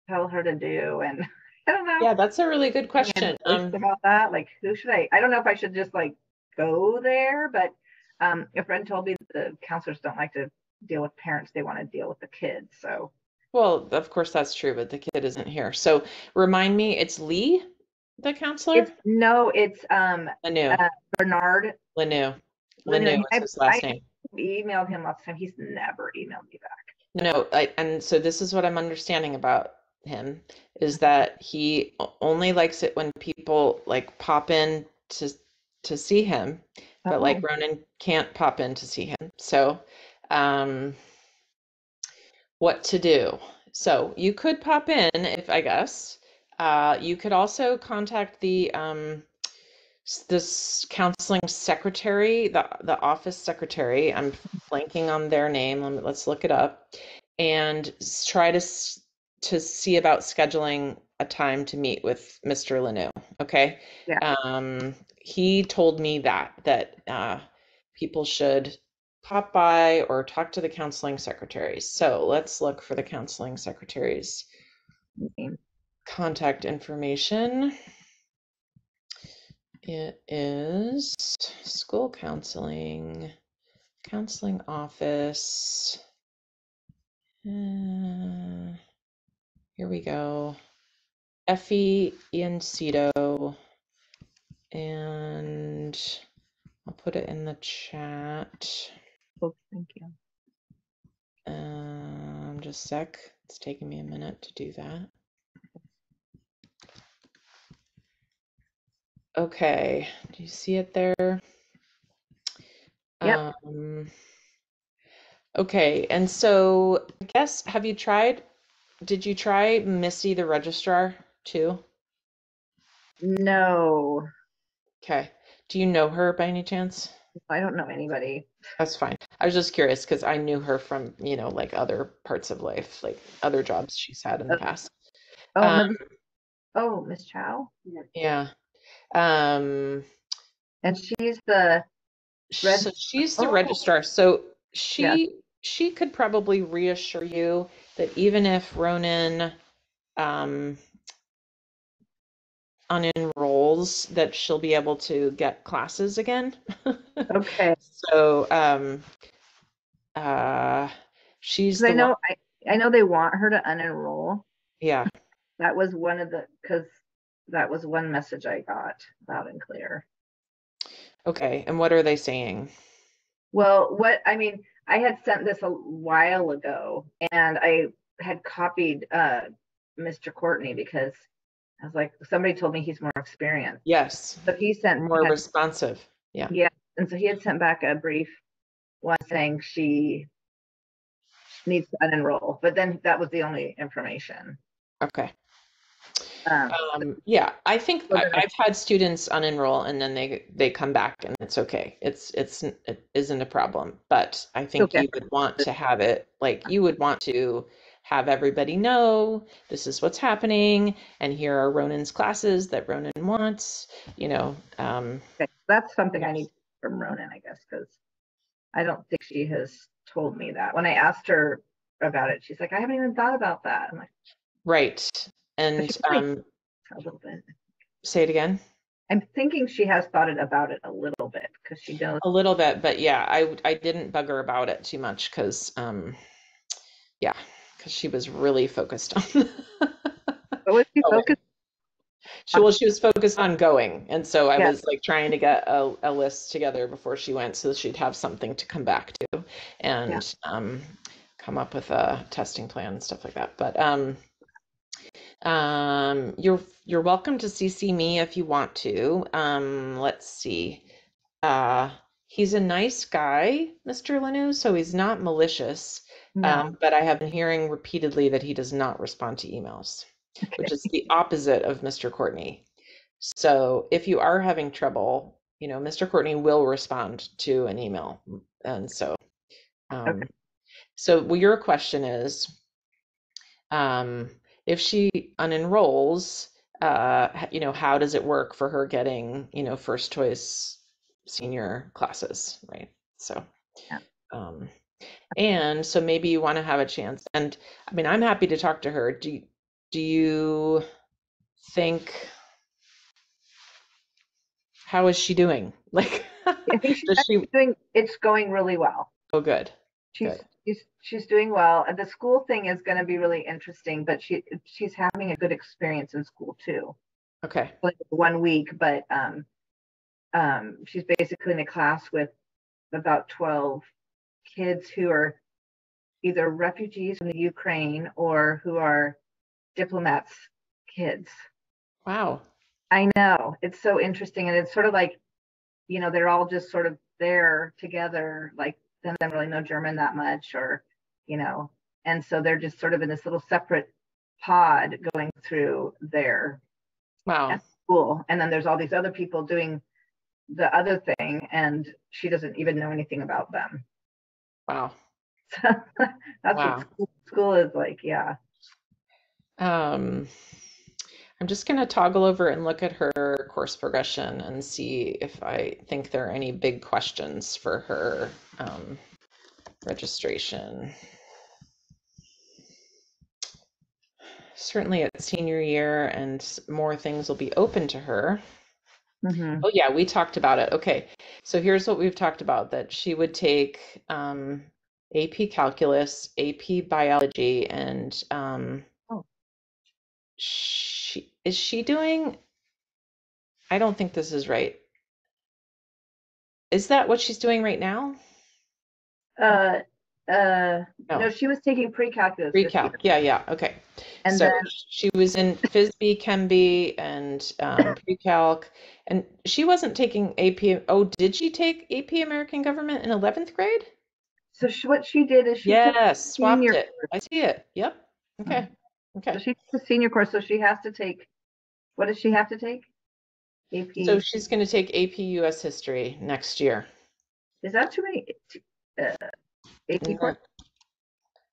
tell her to do? And I don't know. Yeah, that's a really good question. About that, like, who should I don't know if I should just like go there, but a friend told me the counselors don't like to deal with parents, they want to deal with the kids. So well, of course that's true, but the kid isn't here. So remind me, it's Lee, the counselor? It's Lanu. Bernard Lanu is his last name. I emailed him last time. He's never emailed me back. No, and so this is what I'm understanding about him, is that he only likes it when people like pop in to see him, but like Ronan can't pop in to see him. So what to do? So you could pop in, if I guess. You could also contact this counseling secretary, the office secretary. I'm blanking on their name. Let's look it up and try to see about scheduling a time to meet with Mr. Lanu. Okay. Yeah. He told me that people should pop by or talk to the counseling secretaries. So let's look for the counseling secretaries' contact information. It is school counseling office. Here we go. Effie Iancito, and I'll put it in the chat. Oh, thank you. Just a sec. It's taking me a minute to do that. Okay, do you see it there? Yep. Okay, and so I guess, did you try Missy the registrar too? No, Okay. Do you know her by any chance? I don't know anybody. That's fine. I was just curious because I knew her from, like other parts of life, like other jobs she's had in the past. Oh, Um, Miss Chow. yeah. Um, And she's the so she's the registrar. So yeah. she could probably reassure you that even if Ronan unenrolls, that she'll be able to get classes again. Okay. So she's 'Cause the one. I know they want her to unenroll. Yeah. That was because that was one message I got loud and clear. Okay. And what are they saying? Well, I had sent this a while ago, and I had copied Mr. Courtney because I was like, somebody told me he's more experienced. Yes. So he more responsive. Yeah. Yeah. And so he had sent back a brief one saying she needs to unenroll, but then that was the only information. Okay. Yeah, I think I've had students unenroll and then they come back and it's okay. It isn't a problem. But I think Okay. you would want to have it, like you would want to have everybody know this is what's happening and here are Ronan's classes that Ronan wants, Okay. That's something I need from Ronan, I guess, because I don't think she has told me that. When I asked her about it, she's like, I haven't even thought about that. I'm like, right. And a little bit. Say it again. I'm thinking she has thought about it a little bit because she knows a little bit, but yeah, I didn't bug her about it too much because she was really focused on What was she focused? She was focused on going, and so I was like trying to get a list together before she went so that she'd have something to come back to and come up with a testing plan and stuff like that. But you're welcome to CC me if you want to. Let's see. He's a nice guy, Mr. Lanu, so he's not malicious. No. But I have been hearing repeatedly that he does not respond to emails, which is the opposite of Mr. Courtney. So if you are having trouble, Mr. Courtney will respond to an email. And so, so your question is, if she unenrolls, how does it work for her getting, first choice senior classes, right? So, and so maybe you want to have a chance. And I mean, I'm happy to talk to her. Do you think, how is she doing? Like, I think it's going really well. Oh, good. She's doing well. The school thing is going to be really interesting, but she's having a good experience in school too. Okay. Like 1 week, but she's basically in a class with about 12 kids who are either refugees from the Ukraine or who are diplomats' kids. Wow. I know. It's so interesting. And it's sort of like, they're all just sort of there together, like they don't really know German that much or, and so they're just sort of in this little separate pod going through their school. And then there's all these other people doing the other thing, and she doesn't even know anything about them. Wow. So that's what school is like. Yeah. I'm just going to toggle over and look at her course progression and see if I think there are any big questions for her registration. Certainly at senior year, and more things will be open to her. Mm-hmm. Oh yeah, we talked about it. Okay, so here's what we've talked about, that she would take AP Calculus, AP Biology, and is she doing, I don't think this is right. Is that what she's doing right now? Uh, no, No, she was taking pre-calculus this year. recalc. Yeah, okay. And So then she was in FISB, ChemB, and pre-calc, and she wasn't taking AP. Oh, did she take AP American Government in 11th grade? so what she did is she took Yes, swapped senior it. I see it. Yep. Okay. So Okay. she took a senior course, so she has to take, what does she have to take? So AP. she's going to take AP US History next year. Is that too many AP No. courses?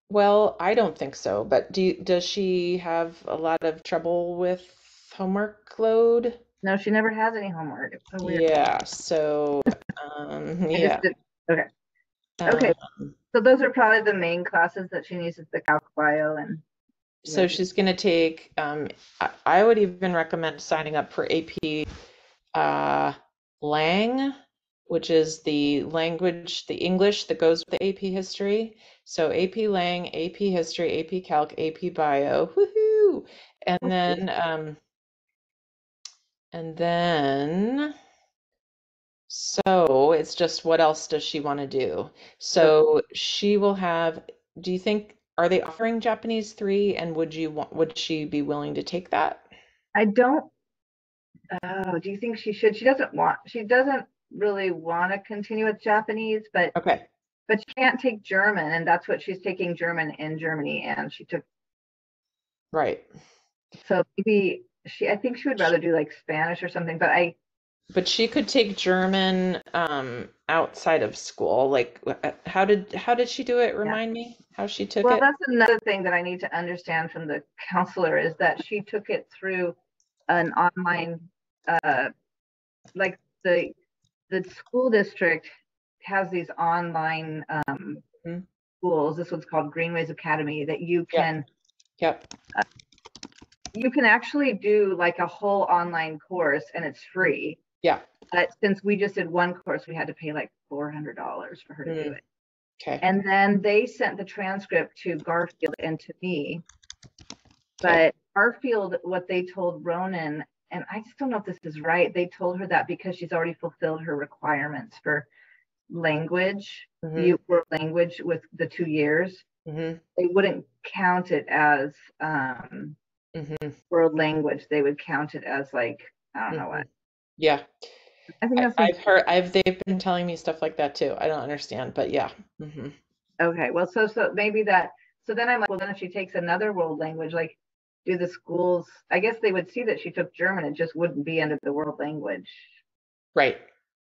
Well, I don't think so, but does she have a lot of trouble with homework load? No, she never has any homework. It's so weird. Yeah, so I yeah. just did, okay. Okay. So those are probably the main classes that she needs, is the calc, bio, and So she's going to take, I would even recommend signing up for AP Lang, which is the language, the English that goes with the AP History. So AP Lang, AP History, AP Calc, AP Bio, woohoo! And then, so it's just what else does she want to do? So she will have, do you think, are they offering Japanese 3, and would she be willing to take that? I don't, do you think she should? She doesn't really want to continue with Japanese, but Okay. but she can't take German, and that's what she's taking, German in Germany, and she took, Right. so maybe I think she would rather do like Spanish or something, But she could take German outside of school. Like, how did she do it? Remind me how she took well, it. that's another thing that I need to understand from the counselor, is that she took it through an online, like the school district has these online schools. This one's called Greenways Academy, that you can Yep. You can actually do like a whole online course, and it's free. Yeah. But since we just did one course, we had to pay like $400 for her to do it. Okay. And then they sent the transcript to Garfield and to me. Okay. But Garfield, what they told Ronan, and I just don't know if this is right, they told her that because she's already fulfilled her requirements for language, for language with the 2 years, they wouldn't count it as world language. They would count it as like, I don't know what. Yeah. I think that's they've been telling me stuff like that too. I don't understand, but yeah. Okay, well, so maybe so then I'm like, well, then if she takes another world language, like, do the schools, I guess they would see that she took German, it just wouldn't be under the world language. Right.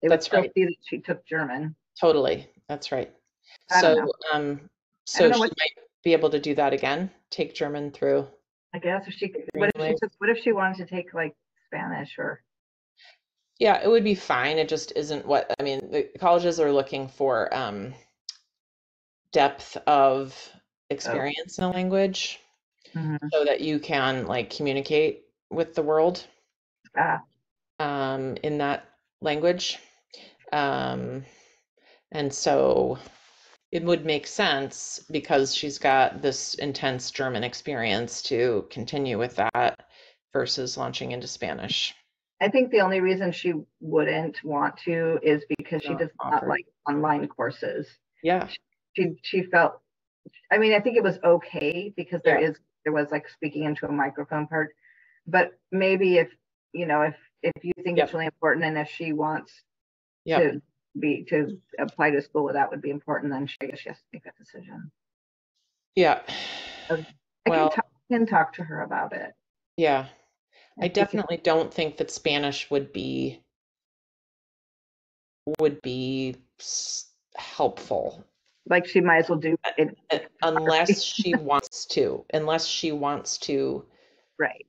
They would still see that she took German. Totally. That's right. I don't know. So she might be able to do that again, take German through. I guess what if she wanted to take like Spanish or? Yeah, it would be fine. It just isn't what, I mean, the colleges are looking for depth of experience in a language so that you can like communicate with the world in that language. And so it would make sense, because she's got this intense German experience, to continue with that versus launching into Spanish. I think the only reason she wouldn't want to is because she does not like online courses. Yeah. She felt, I mean, I think it was okay because there was like speaking into a microphone part, but maybe if you think it's really important, and if she wants to apply to school, that would be important, then I guess she has to make that decision. Yeah. I can talk to her about it. Yeah. I definitely don't think that Spanish would be helpful. Like, she might as well do it unless she wants to. Right.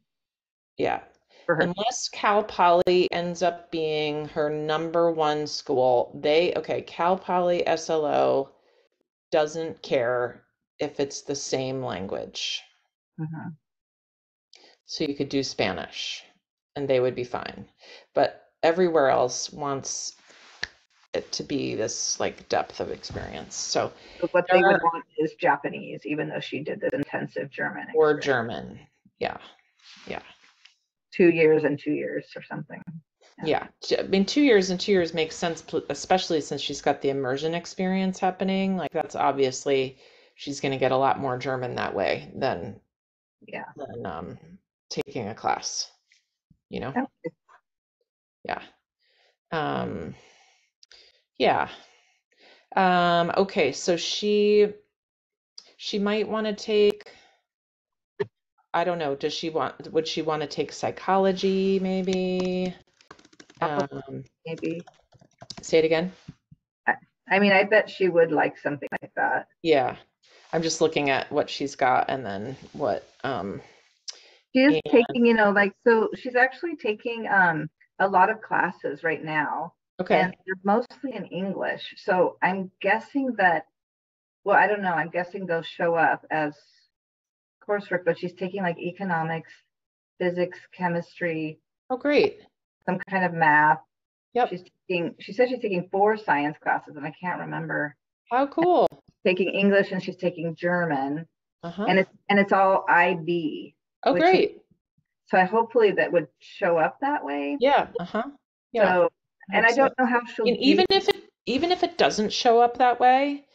Yeah. Unless Cal Poly ends up being her #1 school, Cal Poly SLO doesn't care if it's the same language. So you could do Spanish and they would be fine. But everywhere else wants it to be this like depth of experience. So what they would want is Japanese, even though she did this intensive German. Or German. Yeah. Yeah. 2 years and 2 years or something. Yeah, I mean, 2 years and 2 years makes sense, especially since she's got the immersion experience happening. Like that's obviously she's going to get a lot more German that way than Yeah. taking a class, you know? Okay. Yeah. Yeah. Okay, so she might want to take, I don't know, would she want to take psychology maybe? Maybe. Say it again. I mean, I bet she would like something like that. Yeah. I'm just looking at what she's got and then what She is taking, you know, like, so she's actually taking a lot of classes right now. Okay. And they're mostly in English. So I'm guessing that, well, I don't know. I'm guessing they'll show up as coursework, but she's taking like economics, physics, chemistry. Oh, great. Some kind of math. Yep. She said she's taking 4 science classes, and I can't remember. How cool. Taking English, and she's taking German. Uh-huh. And it's all IB. Oh, great. So I hopefully that would show up that way. Yeah. Uh-huh. Yeah. So, and I don't know how she'll and even if it doesn't show up that way,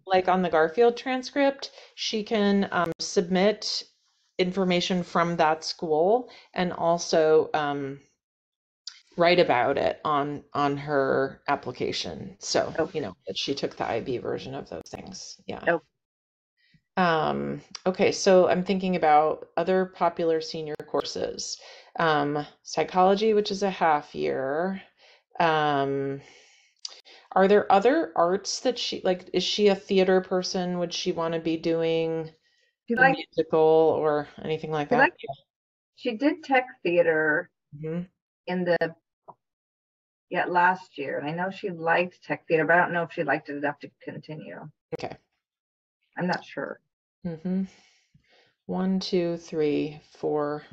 like on the Garfield transcript, she can submit information from that school and also write about it on her application. So, you know, that she took the IB version of those things. Yeah. Okay, so I'm thinking about other popular senior courses. Psychology, which is a half year. Are there other arts that she, like, is she a theater person? Would she want to be doing a musical or anything like that? She did tech theater in the last year. And I know she liked tech theater, but I don't know if she liked it enough to continue. Okay. I'm not sure. 1, 2, 3, 4,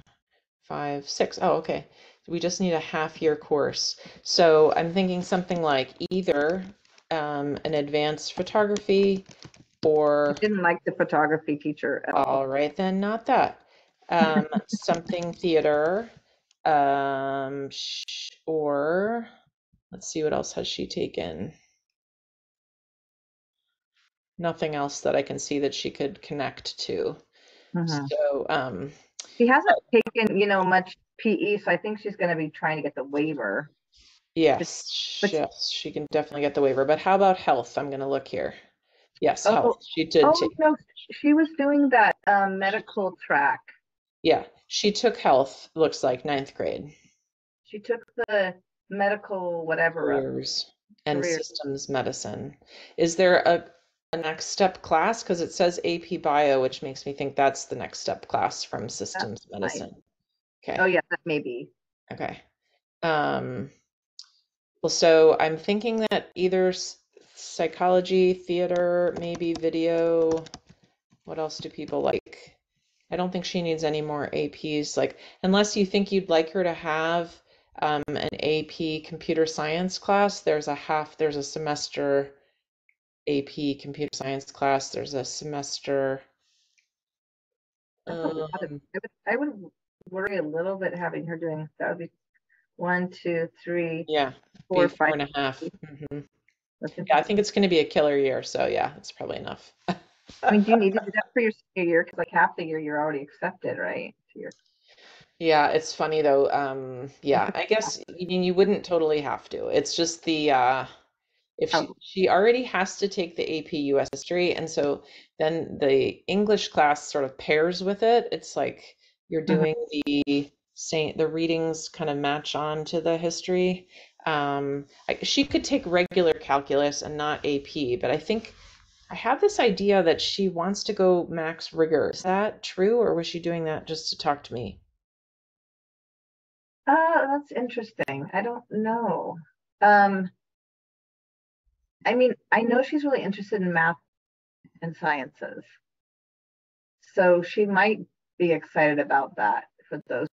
5, 6. Oh, okay. We just need a half-year course. So I'm thinking something like either an advanced photography or... I didn't like the photography teacher at all. All right, then not that. Something theater, or let's see, what else has she taken? Nothing else that I can see that she could connect to. So she hasn't taken, you know, much PE, so I think she's going to be trying to get the waiver. Yes, yes, she can definitely get the waiver. But how about health? I'm going to look here. Yes, health. She did take. No, she was doing that medical track. Yeah, she took health, looks like 9th grade. She took the medical whatever. Careers and systems medicine. Is there a next step class? Because it says AP Bio, which makes me think that's the next step class from systems medicine. Okay. Oh yeah, that may be. Okay. Well, so I'm thinking that either psychology, theater, maybe video. What else do people like? I don't think she needs any more APs. Like, unless you think you'd like her to have an AP computer science class, there's a semester AP computer science class. There's a semester. I would worry a little bit having her doing that. Would be 1, 2, 3. Yeah, 4, 5. 4.5. Yeah, I think it's going to be a killer year. So yeah, it's probably enough. I mean, do you need to do that for your senior year? Because like half the year you're already accepted, right? Yeah, it's funny though. Yeah, I guess you wouldn't totally have to. It's just the if she already has to take the AP US history, and so then the English class sort of pairs with it. It's like you're doing the readings kind of match on to the history. She could take regular calculus and not AP, but I think I have this idea that she wants to go max rigor. Is that true, or was she doing that just to talk to me? That's interesting. I don't know. I mean, I know she's really interested in math and sciences. So she might be excited about that for those.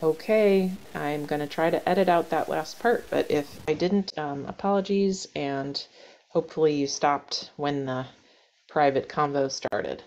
Okay, I'm going to try to edit out that last part, but if I didn't, apologies, and hopefully you stopped when the private convo started.